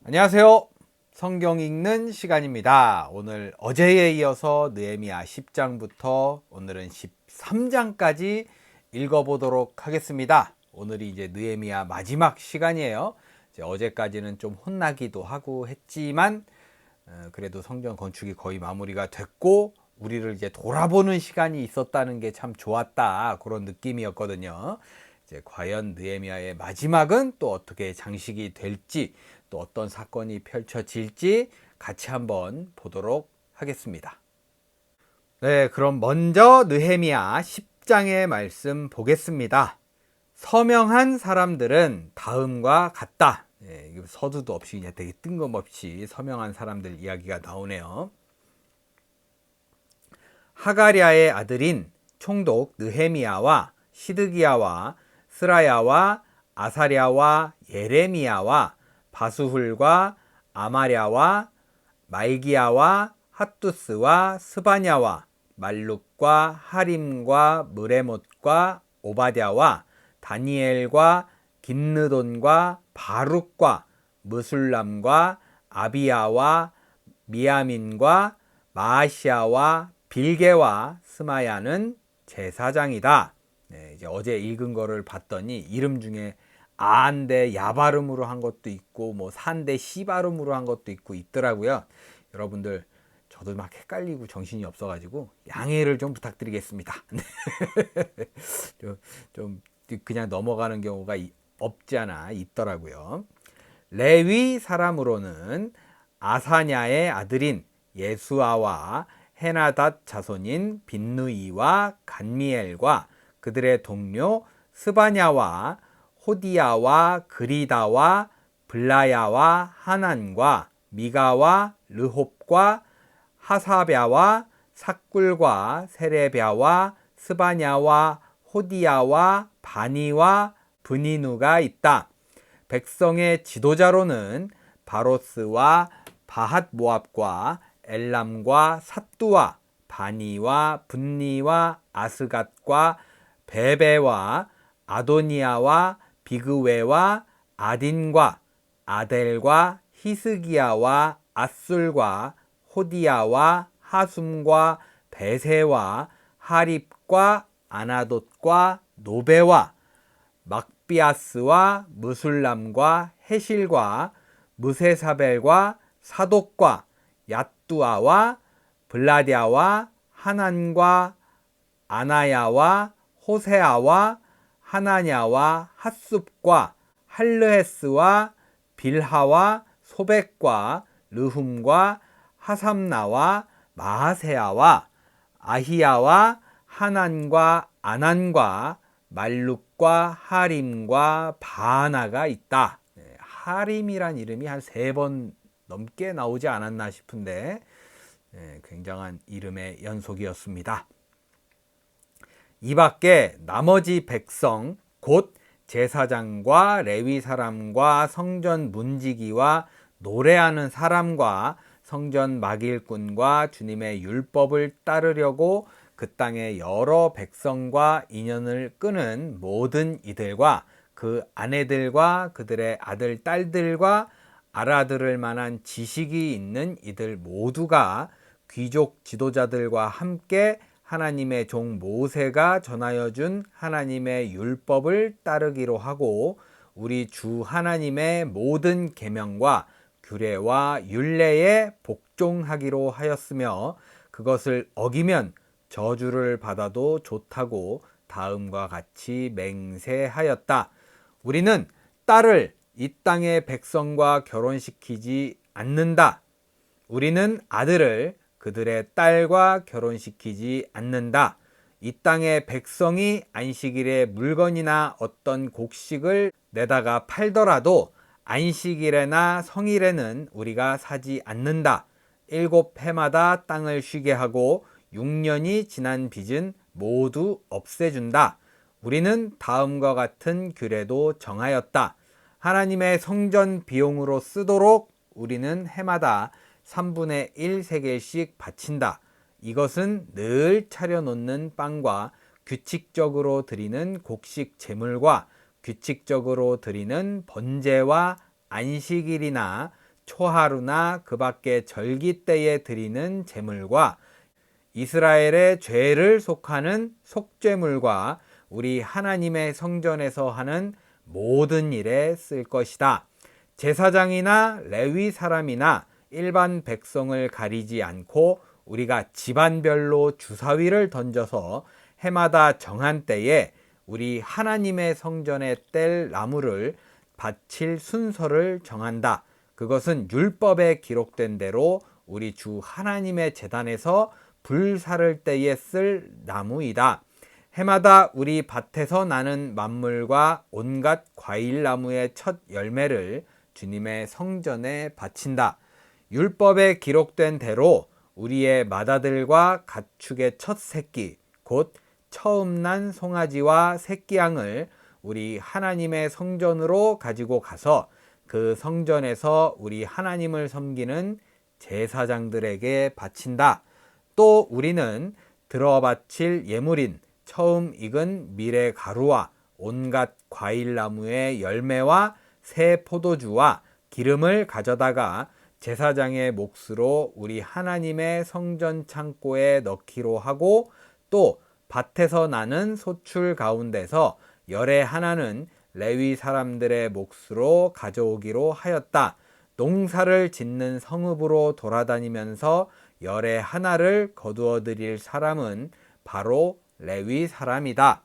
안녕하세요. 성경 읽는 시간입니다. 오늘 어제에 이어서 느헤미야 10장부터 오늘은 13장까지 읽어보도록 하겠습니다. 오늘이 이제 느헤미야 마지막 시간이에요. 이제 어제까지는 좀 혼나기도 하고 했지만 그래도 성전 건축이 거의 마무리가 됐고 우리를 이제 돌아보는 시간이 있었다는 게 참 좋았다, 그런 느낌이었거든요. 이제 과연 느헤미야의 마지막은 또 어떻게 장식이 될지, 또 어떤 사건이 펼쳐질지 같이 한번 보도록 하겠습니다. 네, 그럼 먼저 느헤미야 10장의 말씀 보겠습니다. 서명한 사람들은 다음과 같다. 네, 서두도 없이 그냥 되게 뜬금없이 서명한 사람들 이야기가 나오네요. 하가랴의 아들인 총독 느헤미야와 시드기야와 스라야와 아사랴와 예레미야와 바수훌과 아마랴와 말기야와 핫두스와 스바냐와 말룩과 하림과 무레못과 오바댜와 다니엘과 긴느돈과 바룩과 무술람과 아비야와 미야민과 마아시아와 빌게와 스마야는 제사장이다. 네, 이제 어제 읽은 거를 봤더니 이름 중에 아인데 야 발음으로 한 것도 있고 뭐 산데 시 발음으로 한 것도 있고 있더라고요. 여러분들 저도 막 헷갈리고 정신이 없어가지고 양해를 좀 부탁드리겠습니다. 좀 그냥 넘어가는 경우가 없지 않아 있더라고요. 레위 사람으로는 아사냐의 아들인 예수아와 헤나닷 자손인 빈누이와 간미엘과 그들의 동료 스바냐와 호디야와 그리다와 블라야와 하난과 미가와 르홉과 하사랴와 삭굴과 세레랴와 스바냐와 호디야와 바니와 브니누가 있다. 백성의 지도자로는 바로스와 바핫 모압과 엘람과 삿두와 바니와 분니와 아스갓과 베베와 아도니아와 비그웨와 아딘과 아델과 히스기야와 아술과 호디야와 하숨과 베세와 하립과 아나돗과 노베와 막비아스와 무술람과 헤실과 무세사벨과 사독과 얏두아와 블라랴와 하난과 아나야와 호세아와 하나냐와 핫숲과 할르헤스와 빌하와 소백과 르훔과 하삼나와 마하세아와 아히야와 하난과 아난과 말룩과 하림과 바나가 있다. 하림이란 이름이 한 3번 넘게 나오지 않았나 싶은데 굉장한 이름의 연속이었습니다. 이 밖에 나머지 백성 곧 제사장과 레위 사람과 성전 문지기와 노래하는 사람과 성전 막일꾼과 주님의 율법을 따르려고 그 땅의 여러 백성과 인연을 끄는 모든 이들과 그 아내들과 그들의 아들 딸들과 알아들을 만한 지식이 있는 이들 모두가 귀족 지도자들과 함께 하나님의 종 모세가 전하여 준 하나님의 율법을 따르기로 하고 우리 주 하나님의 모든 계명과 규례와 율례에 복종하기로 하였으며 그것을 어기면 저주를 받아도 좋다고 다음과 같이 맹세하였다. 우리는 딸을 이 땅의 백성과 결혼시키지 않는다. 우리는 아들을 그들의 딸과 결혼시키지 않는다. 이 땅의 백성이 안식일에 물건이나 어떤 곡식을 내다가 팔더라도 안식일에나 성일에는 우리가 사지 않는다. 7해마다 땅을 쉬게 하고 6년이 지난 빚은 모두 없애준다. 우리는 다음과 같은 규례도 정하였다. 하나님의 성전 비용으로 쓰도록 우리는 해마다 3분의 1 세겔씩 바친다. 이것은 늘 차려놓는 빵과 규칙적으로 드리는 곡식 제물과 규칙적으로 드리는 번제와 안식일이나 초하루나 그 밖의 절기 때에 드리는 제물과 이스라엘의 죄를 속하는 속죄물과 우리 하나님의 성전에서 하는 모든 일에 쓸 것이다. 제사장이나 레위 사람이나 일반 백성을 가리지 않고 우리가 집안별로 주사위를 던져서 해마다 정한 때에 우리 하나님의 성전에 뗄 나무를 바칠 순서를 정한다. 그것은 율법에 기록된 대로 우리 주 하나님의 제단에서 불 사를 때에 쓸 나무이다. 해마다 우리 밭에서 나는 만물과 온갖 과일나무의 첫 열매를 주님의 성전에 바친다. 율법에 기록된 대로 우리의 맏아들과 가축의 첫 새끼, 곧 처음 난 송아지와 새끼양을 우리 하나님의 성전으로 가지고 가서 그 성전에서 우리 하나님을 섬기는 제사장들에게 바친다. 또 우리는 들어 바칠 예물인 처음 익은 밀의 가루와 온갖 과일나무의 열매와 새 포도주와 기름을 가져다가 제사장의 몫으로 우리 하나님의 성전 창고에 넣기로 하고, 또 밭에서 나는 소출 가운데서 열의 하나는 레위 사람들의 몫으로 가져오기로 하였다. 농사를 짓는 성읍으로 돌아다니면서 열의 하나를 거두어 드릴 사람은 바로 레위 사람이다.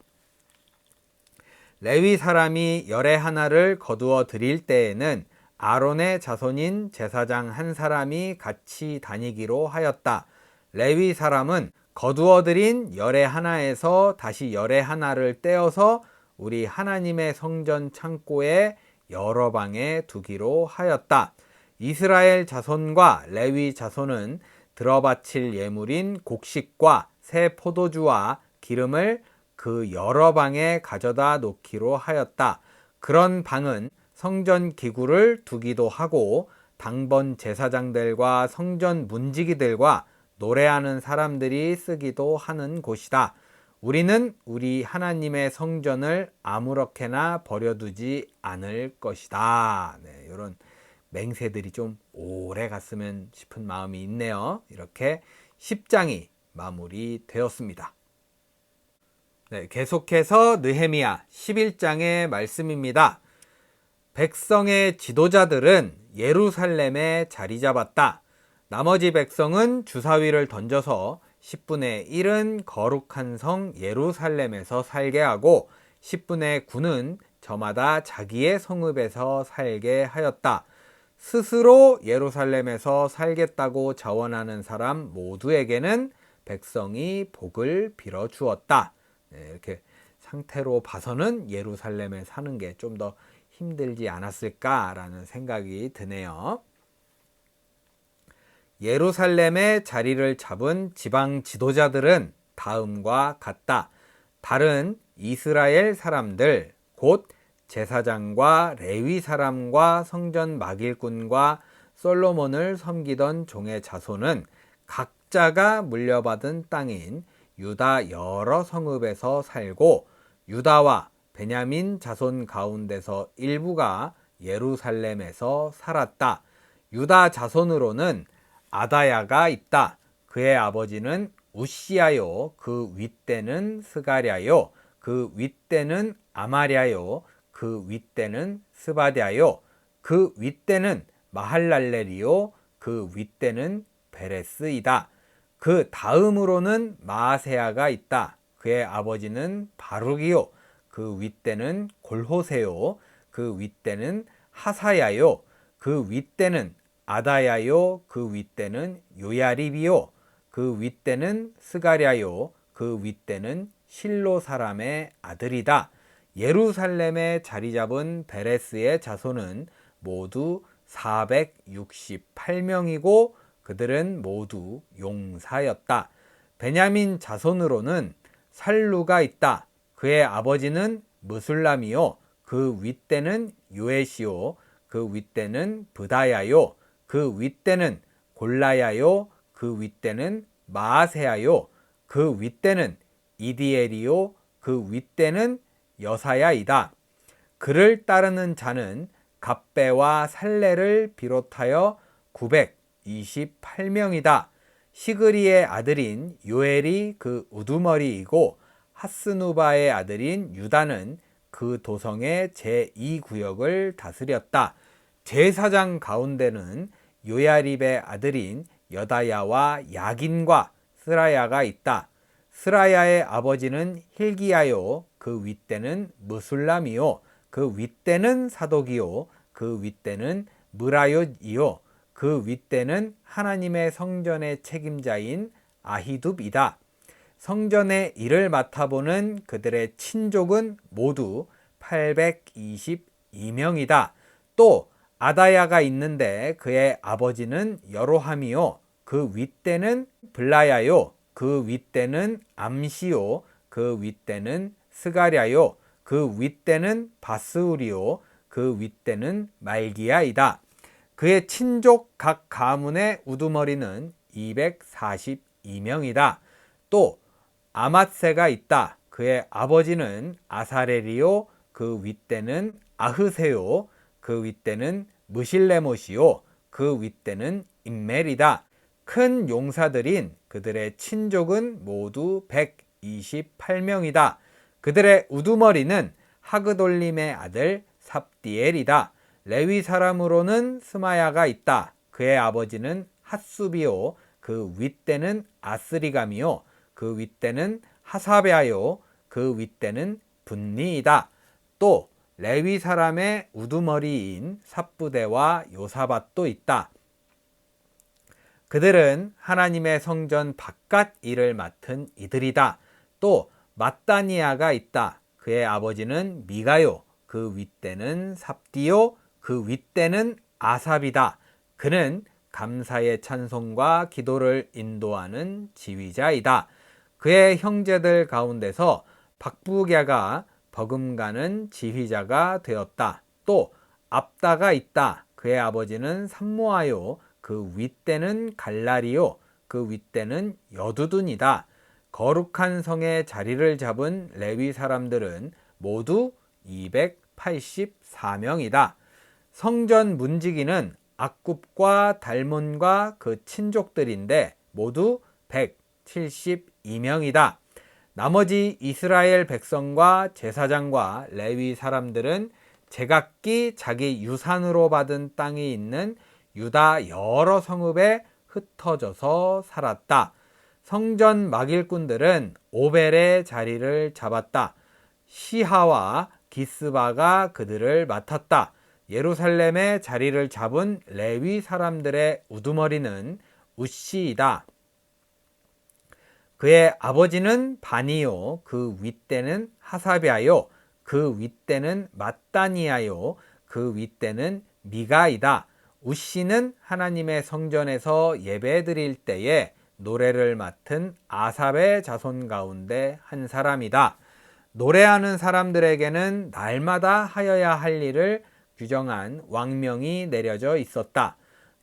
레위 사람이 열의 하나를 거두어 드릴 때에는 아론의 자손인 제사장 한 사람이 같이 다니기로 하였다. 레위 사람은 거두어 드린 열의 하나에서 다시 열의 하나를 떼어서 우리 하나님의 성전 창고에 여러 방에 두기로 하였다. 이스라엘 자손과 레위 자손은 들어바칠 예물인 곡식과 새 포도주와 기름을 그 여러 방에 가져다 놓기로 하였다. 그런 방은 성전 기구를 두기도 하고 당번 제사장들과 성전 문지기들과 노래하는 사람들이 쓰기도 하는 곳이다. 우리는 우리 하나님의 성전을 아무렇게나 버려두지 않을 것이다. 네, 이런 맹세들이 좀 오래 갔으면 싶은 마음이 있네요. 이렇게 10장이 마무리되었습니다. 네, 계속해서 느헤미야 11장의 말씀입니다. 백성의 지도자들은 예루살렘에 자리 잡았다. 나머지 백성은 주사위를 던져서 10분의 1은 거룩한 성 예루살렘에서 살게 하고 10분의 9는 저마다 자기의 성읍에서 살게 하였다. 스스로 예루살렘에서 살겠다고 자원하는 사람 모두에게는 백성이 복을 빌어 주었다. 네, 이렇게 상태로 봐서는 예루살렘에 사는 게 좀 더 힘들지 않았을까라는 생각이 드네요. 예루살렘에 자리를 잡은 지방 지도자들은 다음과 같다. 다른 이스라엘 사람들, 곧 제사장과 레위 사람과 성전 막일꾼과 솔로몬을 섬기던 종의 자손은 각자가 물려받은 땅인 유다 여러 성읍에서 살고, 유다와 베냐민 자손 가운데서 일부가 예루살렘에서 살았다. 유다 자손으로는 아다야가 있다. 그의 아버지는 우시야요, 그 윗대는 스가랴요, 그 윗대는 아마랴요, 그 윗대는 스바랴요, 그 윗대는 마할랄렐이요, 그 윗대는 베레스이다. 그 다음으로는 마아세야가 있다. 그의 아버지는 바룩이요, 그 윗대는 골호세요, 그 윗대는 하사야요, 그 윗대는 아다야요, 그 윗대는 요야립이요, 그 윗대는 스가랴요, 그 윗대는 실로 사람의 아들이다. 예루살렘에 자리 잡은 베레스의 자손은 모두 468명이고 그들은 모두 용사였다. 베냐민 자손으로는 살루가 있다. 그의 아버지는 무술람이요, 그 윗대는 요에시요, 그 윗대는 브다야요, 그 윗대는 골라야요, 그 윗대는 마아세야요, 그 윗대는 이디엘이요 그 윗대는 여사야이다. 그를 따르는 자는 갑배와 살레를 비롯하여 928명이다. 시그리의 아들인 요엘이 그 우두머리이고 하스누바의 아들인 유다는 그 도성의 제2구역을 다스렸다. 제사장 가운데는 요야립의 아들인 여다야와 야긴과 스라야가 있다. 스라야의 아버지는 힐기야요 그 윗대는 무술람이요 그 윗대는 사독이요 그 윗대는 무라요이요 그 윗대는 하나님의 성전의 책임자인 아히둡이다. 성전의 일을 맡아보는 그들의 친족은 모두 822명이다. 또 아다야가 있는데 그의 아버지는 여로함이요 그 윗대는 블라야요 그 윗대는 암시요 그 윗대는 스가랴요 그 윗대는 바스울이요 그 윗대는 말기야이다. 그의 친족 각 가문의 우두머리는 242명이다. 또 아맛세가 있다. 그의 아버지는 아사렐이요 그 윗대는 아흐세요 그 윗대는 무실레못이요 그 윗대는 임멜이다. 큰 용사들인 그들의 친족은 모두 128명이다. 그들의 우두머리는 하그돌림의 아들 삽디엘이다. 레위 사람으로는 스마야가 있다. 그의 아버지는 핫수비요 그 윗대는 아스리감이요 그 윗대는 하사베아요 그 윗대는 분니이다. 또 레위 사람의 우두머리인 삽부대와 요사밧도 있다. 그들은 하나님의 성전 바깥 일을 맡은 이들이다. 또 mat다니아가 있다. 그의 아버지는 미가요 그 윗대는 삽디요 그 윗대는 아삽이다. 그는 감사의 찬송과 기도를 인도하는 지휘자이다. 그의 형제들 가운데서 박부갸가 버금가는 지휘자가 되었다. 또 압다가 있다. 그의 아버지는 삼모아요 그 윗대는 갈라리요 그 윗대는 여두둔이다. 거룩한 성의 자리를 잡은 레위 사람들은 모두 284명이다. 성전 문지기는 악굽과 달몬과 그 친족들인데 모두 172명이다. 나머지 이스라엘 백성과 제사장과 레위 사람들은 제각기 자기 유산으로 받은 땅이 있는 유다 여러 성읍에 흩어져서 살았다. 성전 막일꾼들은 오벨의 자리를 잡았다. 시하와 기스바가 그들을 맡았다. 예루살렘의 자리를 잡은 레위 사람들의 우두머리는 우시이다. 그의 아버지는 바니요 그 윗대는 하사비아요 그 윗대는 mat다니아요 그 윗대는 미가이다. 우시는 하나님의 성전에서 예배드릴 때에 노래를 맡은 아삽의 자손 가운데 한 사람이다. 노래하는 사람들에게는 날마다 하여야 할 일을 규정한 왕명이 내려져 있었다.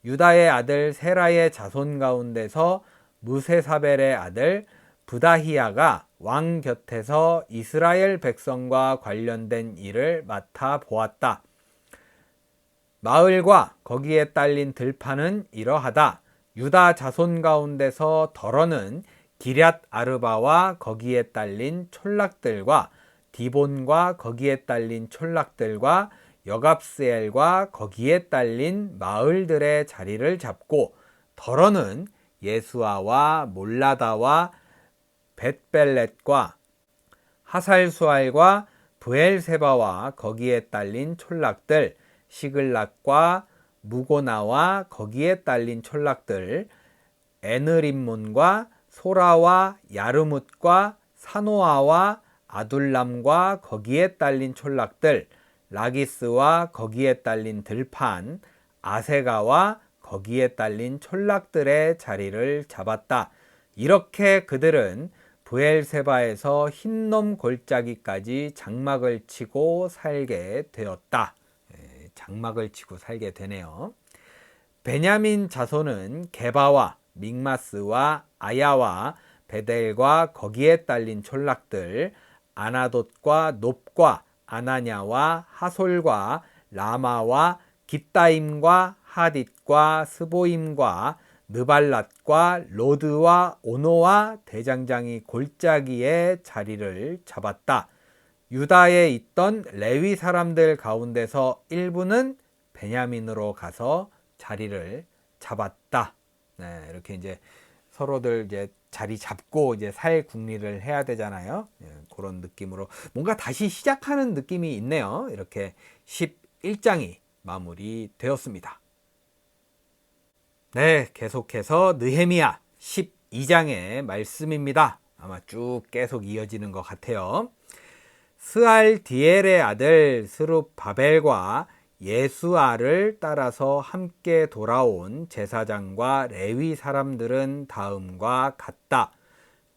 유다의 아들 세라의 자손 가운데서 무세사벨의 아들 부다히야가 왕 곁에서 이스라엘 백성과 관련된 일을 맡아 보았다. 마을과 거기에 딸린 들판은 이러하다. 유다 자손 가운데서 덜어는 기럇 아르바와 거기에 딸린 촌락들과 디본과 거기에 딸린 촌락들과 여갑스엘과 거기에 딸린 마을들의 자리를 잡고 덜어는 예수아와 몰라다와 벳벨렛과 하살수알과 브엘세바와 거기에 딸린 촌락들 시글락과 무고나와 거기에 딸린 촌락들 에느림몬과 소라와 야르뭇과 사노아와 아둘람과 거기에 딸린 촌락들 라기스와 거기에 딸린 들판 아세가와 거기에 딸린 촌락들의 자리를 잡았다. 이렇게 그들은 브엘세바에서 흰놈 골짜기까지 장막을 치고 살게 되었다. 장막을 치고 살게 되네요. 베냐민 자손은 게바와 믹마스와 아야와 베델과 거기에 딸린 촌락들, 아나돗과 놉과 아나냐와 하솔과 라마와 깃다임과 하딧과 스보임과 느발랏과 로드와 오노와 대장장이 골짜기에 자리를 잡았다. 유다에 있던 레위 사람들 가운데서 일부는 베냐민으로 가서 자리를 잡았다. 네, 이렇게 이제 서로들 이제 자리 잡고 이제 살 궁리를 해야 되잖아요. 예, 그런 느낌으로 뭔가 다시 시작하는 느낌이 있네요. 이렇게 11장이 마무리되었습니다. 네, 계속해서 느헤미야 12장의 말씀입니다. 아마 쭉 계속 이어지는 것 같아요. 스알디엘의 아들 스룹바벨과 예수아를 따라서 함께 돌아온 제사장과 레위 사람들은 다음과 같다.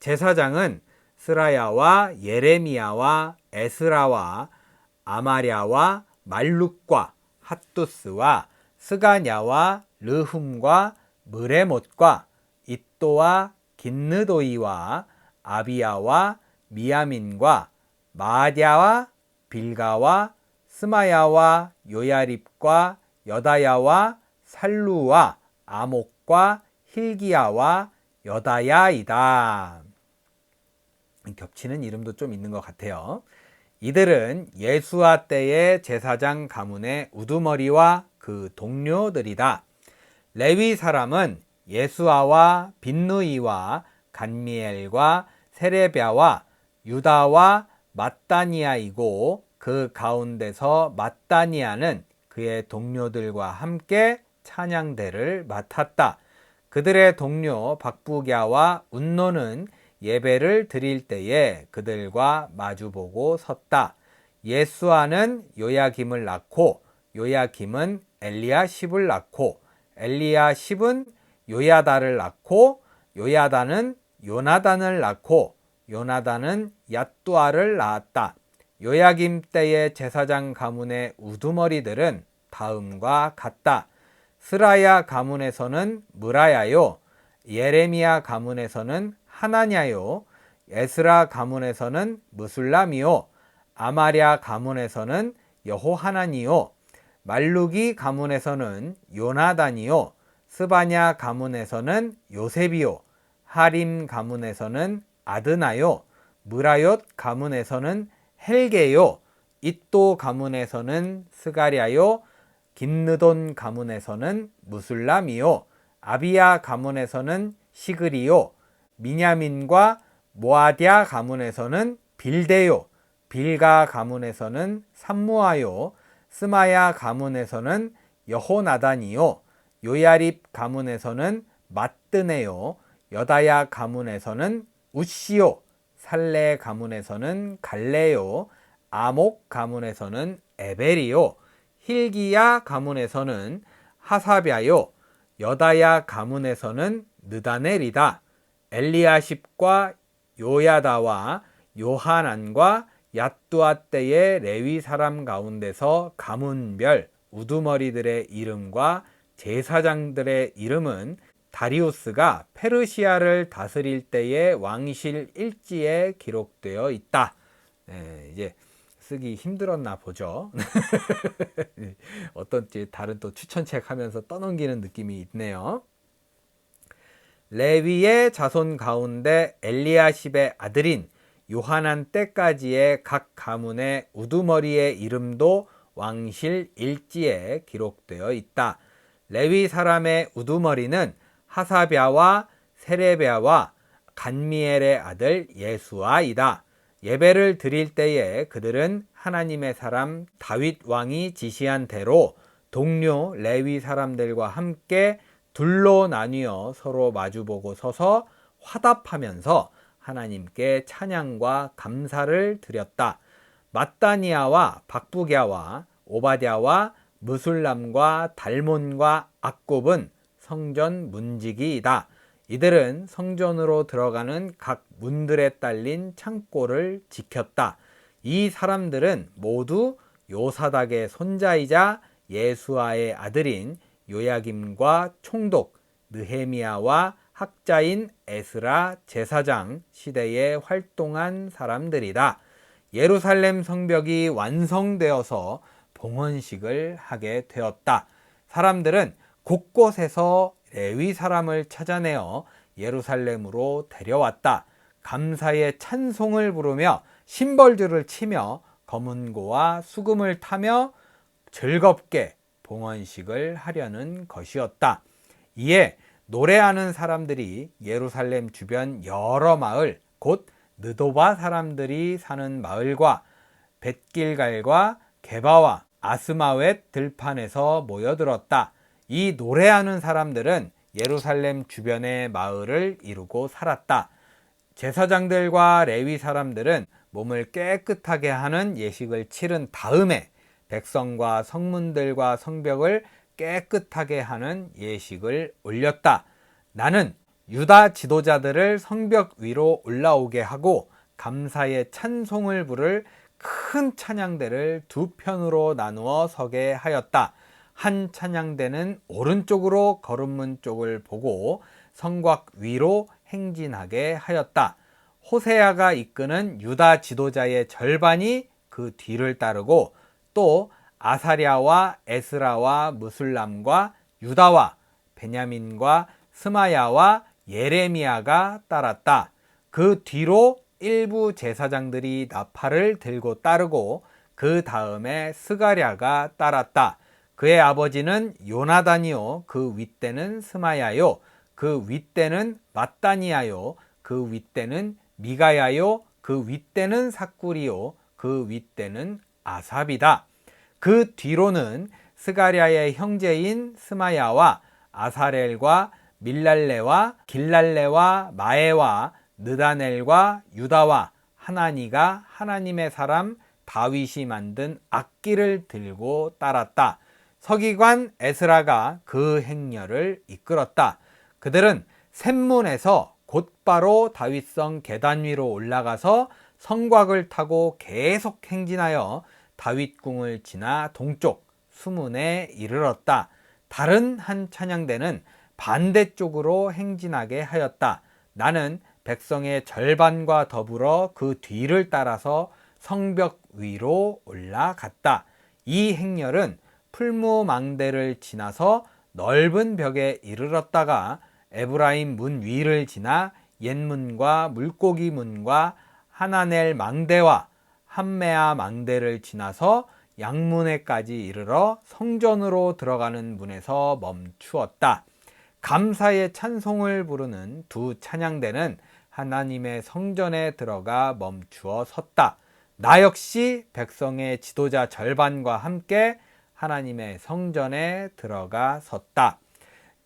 제사장은 스라야와 예레미야와 에스라와 아마랴와 말룩과 핫두스와 스가냐와 르훔과 느레못과 잇도와 긴느도이와 아비야와 미야민과 마아랴와 빌가와 스마야와 요야립과 여다야와 살루와 아목과 힐기야와 여다야이다. 겹치는 이름도 좀 있는 것 같아요. 이들은 예수아 때의 제사장 가문의 우두머리와 그 동료들이다. 레위 사람은 예수아와 빈누이와 간미엘과 세레비아와 유다와 마따니아이고 그 가운데서 마따니아는 그의 동료들과 함께 찬양대를 맡았다. 그들의 동료 박부갸와 운노는 예배를 드릴 때에 그들과 마주보고 섰다. 예수아는 요야김을 낳고 요야김은 엘리야십을 낳고 엘리야십은 요야다를 낳고 요야다는 요나단을 낳고 요나단은 얏두아를 낳았다. 요야김 때의 제사장 가문의 우두머리들은 다음과 같다. 스라야 가문에서는 무라야요, 예레미야 가문에서는 하나냐요, 에스라 가문에서는 무술람이요, 아마랴 가문에서는 여호하나니요, 말루기 가문에서는 요나단이요, 스바냐 가문에서는 요셉이요, 하림 가문에서는 아드나요, 무라옅 가문에서는 헬게요, 잇도 가문에서는 스가랴요, 긴느돈 가문에서는 무술람이요, 아비야 가문에서는 시그리요, 미냐민과 모아럈 가문에서는 빌데요, 빌가 가문에서는 삼무아요, 스마야 가문에서는 여호나단이요, 요야립 가문에서는 마뜨네요, 여다야 가문에서는 우시요, 살레 가문에서는 갈레요, 아목 가문에서는 에벨이요, 힐기야 가문에서는 하사랴요, 여다야 가문에서는 느다넬이다. 엘리야십과 요야다와 요하난과 얏두아 때의 레위 사람 가운데서 가문별 우두머리들의 이름과 제사장들의 이름은 다리우스가 페르시아를 다스릴 때의 왕실 일지에 기록되어 있다. 네, 이제 쓰기 힘들었나 보죠. 어떤지 다른 또 추천책 하면서 떠넘기는 느낌이 있네요. 레위의 자손 가운데 엘리야십의 아들인 요하난 때까지의 각 가문의 우두머리의 이름도 왕실 일지에 기록되어 있다. 레위 사람의 우두머리는 하사랴와 세레비아와 간미엘의 아들 예수아이다. 예배를 드릴 때에 그들은 하나님의 사람 다윗 왕이 지시한 대로 동료 레위 사람들과 함께 둘로 나뉘어 서로 마주보고 서서 화답하면서 하나님께 찬양과 감사를 드렸다. 마따니아와 박부갸와 오바댜와 무술람과 달몬과 악굽은 성전 문지기이다. 이들은 성전으로 들어가는 각 문들에 딸린 창고를 지켰다. 이 사람들은 모두 요사닥의 손자이자 예수아의 아들인 요야김과 총독 느헤미야와 학자인 에스라 제사장 시대에 활동한 사람들이다. 예루살렘 성벽이 완성되어서 봉헌식을 하게 되었다. 사람들은 곳곳에서 레위 사람을 찾아내어 예루살렘으로 데려왔다. 감사의 찬송을 부르며 심벌주를 치며 검은고와 수금을 타며 즐겁게 봉헌식을 하려는 것이었다. 이에 노래하는 사람들이 예루살렘 주변 여러 마을, 곧 느도바 사람들이 사는 마을과 벳길갈과 게바와 아스마웻 들판에서 모여들었다. 이 노래하는 사람들은 예루살렘 주변의 마을을 이루고 살았다. 제사장들과 레위 사람들은 몸을 깨끗하게 하는 예식을 치른 다음에 백성과 성문들과 성벽을 깨끗하게 하는 예식을 올렸다. 나는 유다 지도자들을 성벽 위로 올라오게 하고 감사의 찬송을 부를 큰 찬양대를 두 편으로 나누어 서게 하였다. 한 찬양대는 오른쪽으로 거름문 쪽을 보고 성곽 위로 행진하게 하였다. 호세아가 이끄는 유다 지도자의 절반이 그 뒤를 따르고 또 아사랴와 에스라와 무술람과 유다와 베냐민과 스마야와 예레미야가 따랐다. 그 뒤로 일부 제사장들이 나팔을 들고 따르고 그 다음에 스가랴가 따랐다. 그의 아버지는 요나단이요, 그 윗대는 스마야요, 그 윗대는 mat단이야요, 그 윗대는 미가야요, 그 윗대는 삭구리요, 그 윗대는 아삽이다. 그 뒤로는 스가랴의 형제인 스마야와 아사렐과 밀랄레와 길랄레와 마에와 느다넬과 유다와 하나니가 하나님의 사람 다윗이 만든 악기를 들고 따랐다. 서기관 에스라가 그 행렬을 이끌었다. 그들은 샘문에서 곧바로 다윗성 계단 위로 올라가서 성곽을 타고 계속 행진하여 다윗궁을 지나 동쪽 수문에 이르렀다. 다른 한 찬양대는 반대쪽으로 행진하게 하였다. 나는 백성의 절반과 더불어 그 뒤를 따라서 성벽 위로 올라갔다. 이 행렬은 풀무망대를 지나서 넓은 벽에 이르렀다가 에브라임 문 위를 지나 옛문과 물고기 문과 하나넬 망대와 함메아 망대를 지나서 양문에까지 이르러 성전으로 들어가는 문에서 멈추었다. 감사의 찬송을 부르는 두 찬양대는 하나님의 성전에 들어가 멈추어 섰다. 나 역시 백성의 지도자 절반과 함께 하나님의 성전에 들어가 섰다.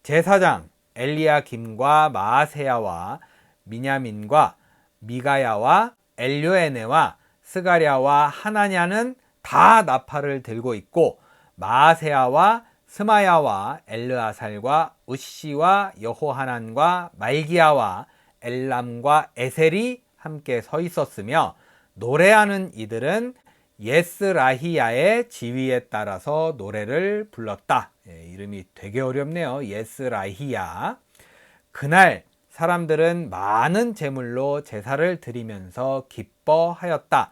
제사장 엘리야김과 마아세야와 미냐민과 미가야와 엘요에네와 스가랴와 하나냐는 다 나팔을 들고 있고 마아세야와 스마야와 엘르아살과 우시와 여호하난과 말기야와 엘람과 에셀이 함께 서 있었으며 노래하는 이들은 예스라히야의 지휘에 따라서 노래를 불렀다. 이름이 되게 어렵네요. 예스라히야. 그날 사람들은 많은 제물로 제사를 드리면서 기뻐하였다.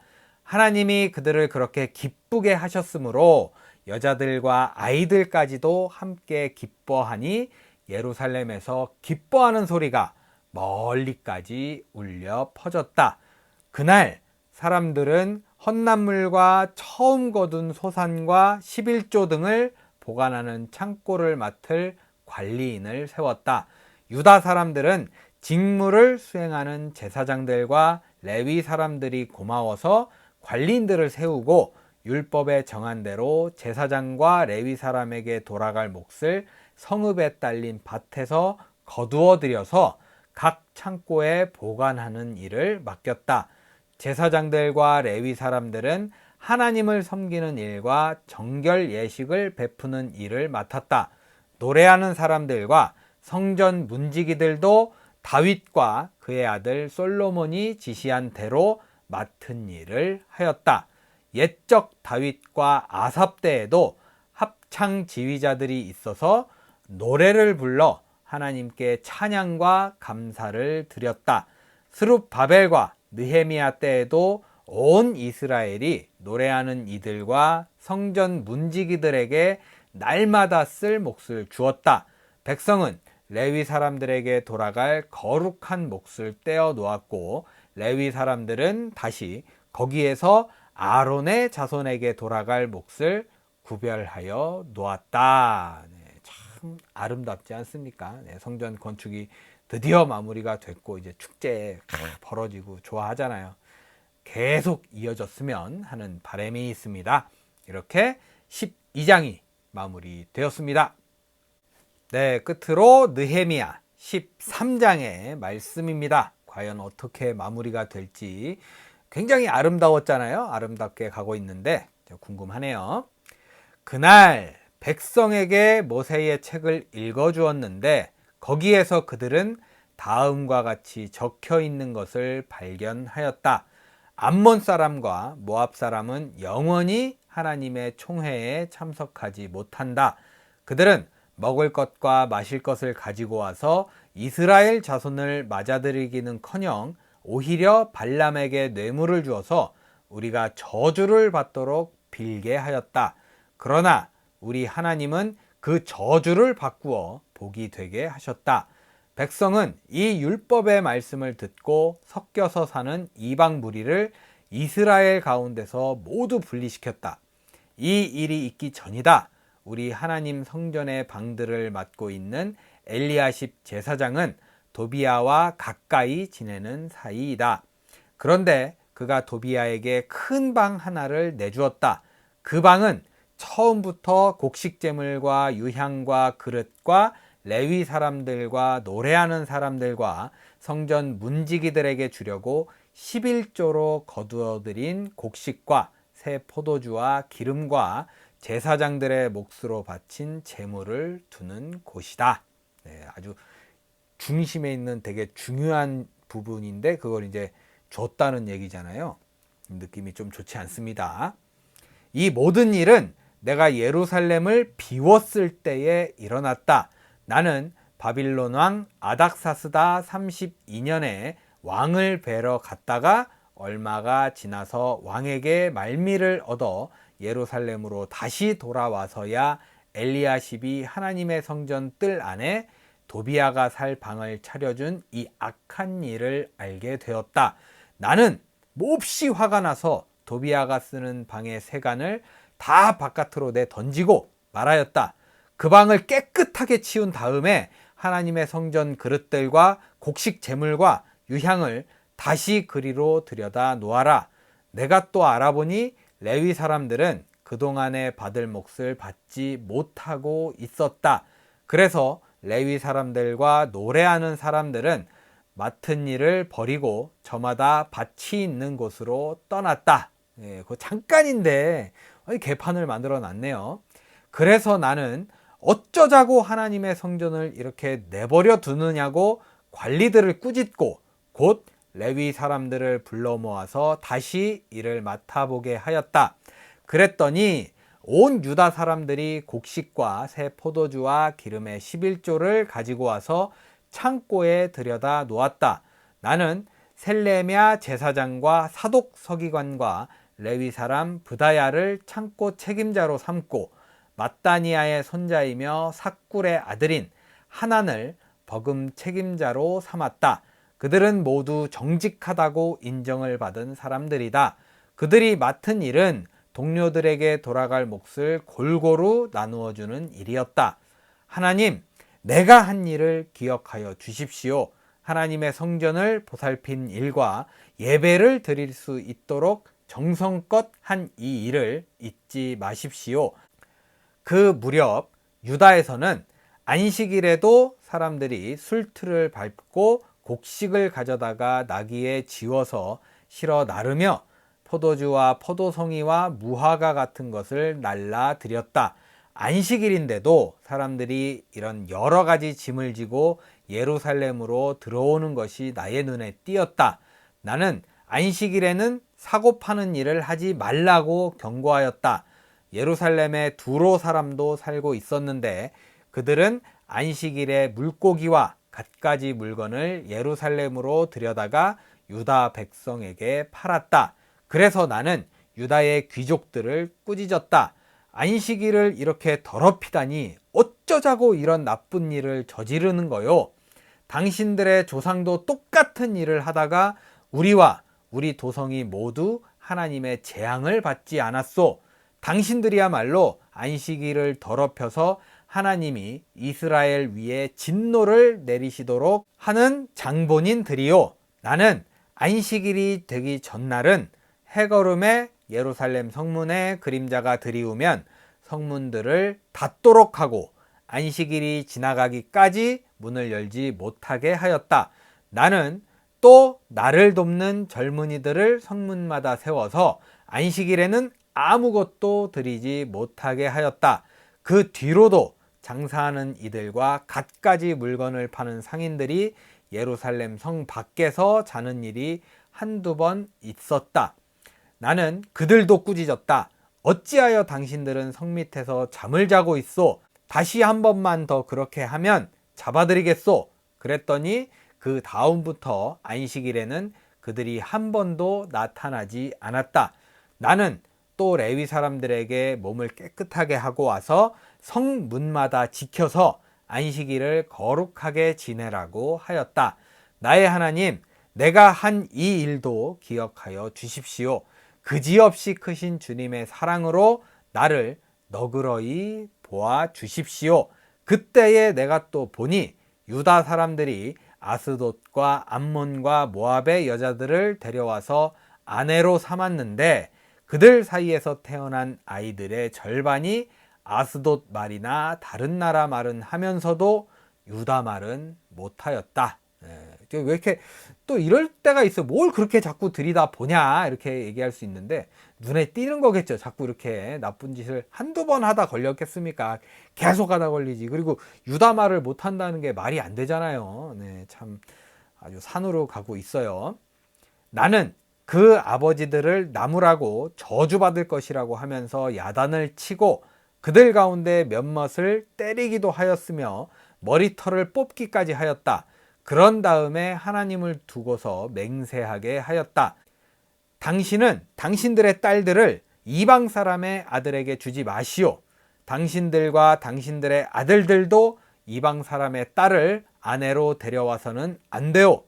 하나님이 그들을 그렇게 기쁘게 하셨으므로 여자들과 아이들까지도 함께 기뻐하니 예루살렘에서 기뻐하는 소리가 멀리까지 울려 퍼졌다. 그날 사람들은 헌납물과 처음 거둔 소산과 11조 등을 보관하는 창고를 맡을 관리인을 세웠다. 유다 사람들은 직무를 수행하는 제사장들과 레위 사람들이 고마워서 관리인들을 세우고 율법에 정한 대로 제사장과 레위 사람에게 돌아갈 몫을 성읍에 딸린 밭에서 거두어 들여서 각 창고에 보관하는 일을 맡겼다. 제사장들과 레위 사람들은 하나님을 섬기는 일과 정결 예식을 베푸는 일을 맡았다. 노래하는 사람들과 성전 문지기들도 다윗과 그의 아들 솔로몬이 지시한 대로 맡은 일을 하였다. 옛적 다윗과 아삽 때에도 합창 지휘자들이 있어서 노래를 불러 하나님께 찬양과 감사를 드렸다. 스룹바벨과 느헤미야 때에도 온 이스라엘이 노래하는 이들과 성전 문지기들에게 날마다 쓸 몫을 주었다. 백성은 레위 사람들에게 돌아갈 거룩한 몫을 떼어 놓았고 레위 사람들은 다시 거기에서 아론의 자손에게 돌아갈 몫을 구별하여 놓았다. 네, 참 아름답지 않습니까? 네, 성전 건축이 드디어 마무리가 됐고 이제 축제 벌어지고 좋아하잖아요. 계속 이어졌으면 하는 바람이 있습니다. 이렇게 12장이 마무리되었습니다. 네, 끝으로 느헤미야 13장의 말씀입니다. 과연 어떻게 마무리가 될지 굉장히 아름다웠잖아요. 아름답게 가고 있는데 궁금하네요. 그날 백성에게 모세의 책을 읽어주었는데 거기에서 그들은 다음과 같이 적혀 있는 것을 발견하였다. 암몬 사람과 모압 사람은 영원히 하나님의 총회에 참석하지 못한다. 그들은 먹을 것과 마실 것을 가지고 와서 이스라엘 자손을 맞아들이기는커녕 오히려 발람에게 뇌물을 주어서 우리가 저주를 받도록 빌게 하였다. 그러나 우리 하나님은 그 저주를 바꾸어 복이 되게 하셨다. 백성은 이 율법의 말씀을 듣고 섞여서 사는 이방 무리를 이스라엘 가운데서 모두 분리시켰다. 이 일이 있기 전이다. 우리 하나님 성전의 방들을 맡고 있는 엘리야십 제사장은 도비야와 가까이 지내는 사이이다. 그런데 그가 도비야에게 큰 방 하나를 내주었다. 그 방은 처음부터 곡식제물과 유향과 그릇과 레위 사람들과 노래하는 사람들과 성전 문지기들에게 주려고 11조로 거두어들인 곡식과 새 포도주와 기름과 제사장들의 몫으로 바친 제물을 두는 곳이다. 네, 아주 중심에 있는 되게 중요한 부분인데 그걸 이제 줬다는 얘기잖아요. 느낌이 좀 좋지 않습니다. 이 모든 일은 내가 예루살렘을 비웠을 때에 일어났다. 나는 바빌론 왕 아닥사스다 32년에 왕을 뵈러 갔다가 얼마가 지나서 왕에게 말미를 얻어 예루살렘으로 다시 돌아와서야 엘리야십이 하나님의 성전 뜰 안에 도비야가 살 방을 차려준 이 악한 일을 알게 되었다. 나는 몹시 화가 나서 도비야가 쓰는 방의 세간을 다 바깥으로 내던지고 말하였다. 그 방을 깨끗하게 치운 다음에 하나님의 성전 그릇들과 곡식 제물과 유향을 다시 그리로 들여다 놓아라. 내가 또 알아보니 레위 사람들은 그동안에 받을 몫을 받지 못하고 있었다. 그래서 레위 사람들과 노래하는 사람들은 맡은 일을 버리고 저마다 밭이 있는 곳으로 떠났다. 예, 그 잠깐인데 개판을 만들어 놨네요. 그래서 나는 어쩌자고 하나님의 성전을 이렇게 내버려 두느냐고 관리들을 꾸짖고 곧 레위 사람들을 불러 모아서 다시 일을 맡아보게 하였다. 그랬더니 온 유다 사람들이 곡식과 새 포도주와 기름의 11조를 가지고 와서 창고에 들여다 놓았다. 나는 셀레미야 제사장과 사독 서기관과 레위 사람 브다야를 창고 책임자로 삼고 마따니아의 손자이며 삭굴의 아들인 하난을 버금 책임자로 삼았다. 그들은 모두 정직하다고 인정을 받은 사람들이다. 그들이 맡은 일은 동료들에게 돌아갈 몫을 골고루 나누어 주는 일이었다. 하나님, 내가 한 일을 기억하여 주십시오. 하나님의 성전을 보살핀 일과 예배를 드릴 수 있도록 정성껏 한 이 일을 잊지 마십시오. 그 무렵 유다에서는 안식일에도 사람들이 술틀을 밟고 곡식을 가져다가 나귀에 지워서 실어 나르며 포도주와 포도송이와 무화과 같은 것을 날라 드렸다. 안식일인데도 사람들이 이런 여러 가지 짐을 지고 예루살렘으로 들어오는 것이 나의 눈에 띄었다. 나는 안식일에는 사고 파는 일을 하지 말라고 경고하였다. 예루살렘에 두로 사람도 살고 있었는데 그들은 안식일에 물고기와 갖가지 물건을 예루살렘으로 들여다가 유다 백성에게 팔았다. 그래서 나는 유다의 귀족들을 꾸짖었다. 안식일을 이렇게 더럽히다니 어쩌자고 이런 나쁜 일을 저지르는 거요. 당신들의 조상도 똑같은 일을 하다가 우리와 우리 도성이 모두 하나님의 재앙을 받지 않았소. 당신들이야말로 안식일을 더럽혀서 하나님이 이스라엘 위에 진노를 내리시도록 하는 장본인들이요. 나는 안식일이 되기 전날은 해걸음에 예루살렘 성문에 그림자가 들이우면 성문들을 닫도록 하고 안식일이 지나가기까지 문을 열지 못하게 하였다. 나는 또 나를 돕는 젊은이들을 성문마다 세워서 안식일에는 아무것도 드리지 못하게 하였다. 그 뒤로도 장사하는 이들과 갖가지 물건을 파는 상인들이 예루살렘 성 밖에서 자는 일이 한두 번 있었다. 나는 그들도 꾸짖었다. 어찌하여 당신들은 성 밑에서 잠을 자고 있소? 다시 한 번만 더 그렇게 하면 잡아드리겠소. 그랬더니 그 다음부터 안식일에는 그들이 한 번도 나타나지 않았다. 나는 또 레위 사람들에게 몸을 깨끗하게 하고 와서 성문마다 지켜서 안식일을 거룩하게 지내라고 하였다. 나의 하나님, 내가 한 이 일도 기억하여 주십시오. 그지없이 크신 주님의 사랑으로 나를 너그러이 보아 주십시오. 그때에 내가 또 보니 유다 사람들이 아스돗과 암몬과 모압의 여자들을 데려와서 아내로 삼았는데 그들 사이에서 태어난 아이들의 절반이 아스돗 말이나 다른 나라 말은 하면서도 유다 말은 못하였다. 왜 이렇게 또 이럴 때가 있어. 뭘 그렇게 자꾸 들이다 보냐 이렇게 얘기할 수 있는데 눈에 띄는 거겠죠. 자꾸 이렇게 나쁜 짓을 한두 번 하다 걸렸겠습니까? 계속 하다 걸리지. 그리고 유다 말을 못한다는 게 말이 안 되잖아요. 네, 참 아주 산으로 가고 있어요. 나는 그 아버지들을 나무라고 저주받을 것이라고 하면서 야단을 치고 그들 가운데 몇몇을 때리기도 하였으며 머리털을 뽑기까지 하였다. 그런 다음에 하나님을 두고서 맹세하게 하였다. 당신은 당신들의 딸들을 이방 사람의 아들에게 주지 마시오. 당신들과 당신들의 아들들도 이방 사람의 딸을 아내로 데려와서는 안 돼요.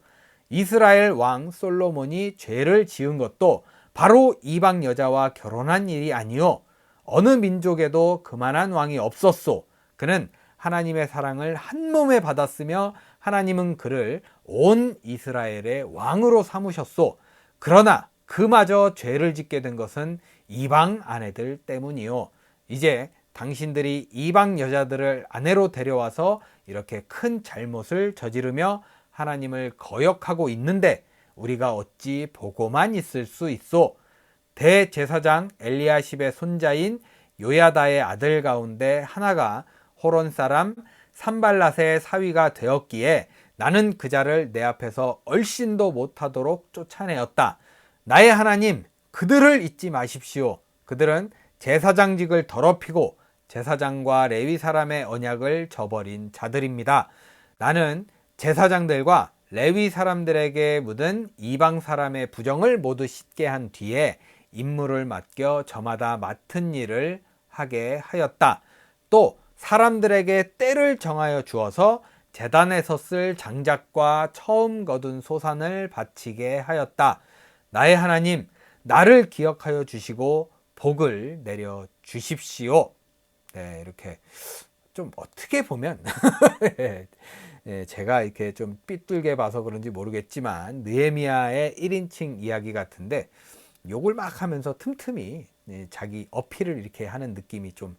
이스라엘 왕 솔로몬이 죄를 지은 것도 바로 이방 여자와 결혼한 일이 아니요. 어느 민족에도 그만한 왕이 없었소. 그는 하나님의 사랑을 한 몸에 받았으며 하나님은 그를 온 이스라엘의 왕으로 삼으셨소. 그러나 그마저 죄를 짓게 된 것은 이방 아내들 때문이요. 이제 당신들이 이방 여자들을 아내로 데려와서 이렇게 큰 잘못을 저지르며 하나님을 거역하고 있는데 우리가 어찌 보고만 있을 수 있소? 대제사장 엘리야십의 손자인 요야다의 아들 가운데 하나가 호론 사람 산발랏의 사위가 되었기에 나는 그 자를 내 앞에서 얼씬도 못하도록 쫓아내었다. 나의 하나님, 그들을 잊지 마십시오. 그들은 제사장직을 더럽히고 제사장과 레위 사람의 언약을 저버린 자들입니다. 나는 제사장들과 레위 사람들에게 묻은 이방 사람의 부정을 모두 씻게 한 뒤에 임무를 맡겨 저마다 맡은 일을 하게 하였다. 또 사람들에게 때를 정하여 주어서 제단에서 쓸 장작과 처음 거둔 소산을 바치게 하였다. 나의 하나님, 나를 기억하여 주시고 복을 내려 주십시오. 네, 이렇게 좀 어떻게 보면 네, 제가 이렇게 좀 삐뚤게 봐서 그런지 모르겠지만 느헤미야의 1인칭 이야기 같은데 욕을 막 하면서 틈틈이 자기 어필을 이렇게 하는 느낌이 좀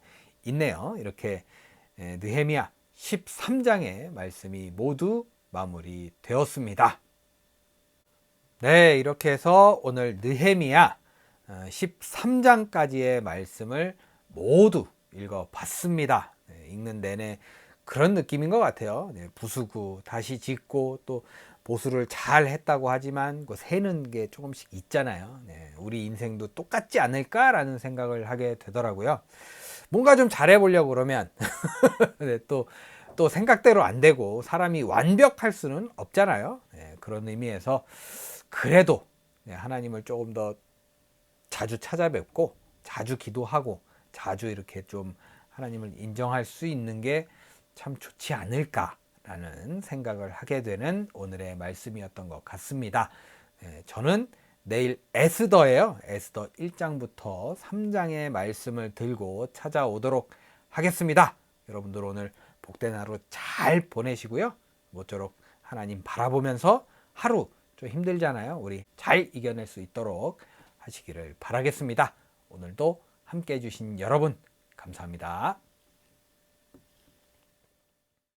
있네요. 이렇게 느헤미야 13장의 말씀이 모두 마무리되었습니다. 네, 이렇게 해서 오늘 느헤미야 13장까지의 말씀을 모두 읽어봤습니다. 읽는 내내 그런 느낌인 것 같아요. 부수고 다시 짓고 또 보수를 잘 했다고 하지만 세는 게 조금씩 있잖아요. 우리 인생도 똑같지 않을까라는 생각을 하게 되더라고요. 뭔가 좀 잘해보려고 그러면 또 또 생각대로 안 되고 사람이 완벽할 수는 없잖아요. 그런 의미에서 그래도 하나님을 조금 더 자주 찾아뵙고 자주 기도하고 자주 이렇게 좀 하나님을 인정할 수 있는 게 참 좋지 않을까라는 생각을 하게 되는 오늘의 말씀이었던 것 같습니다. 저는 내일 에스더예요. 에스더 1장부터 3장의 말씀을 들고 찾아오도록 하겠습니다. 여러분들 오늘 복된 하루 잘 보내시고요. 모쪼록 하나님 바라보면서 하루 좀 힘들잖아요. 우리 잘 이겨낼 수 있도록 하시기를 바라겠습니다. 오늘도 함께 해주신 여러분 감사합니다.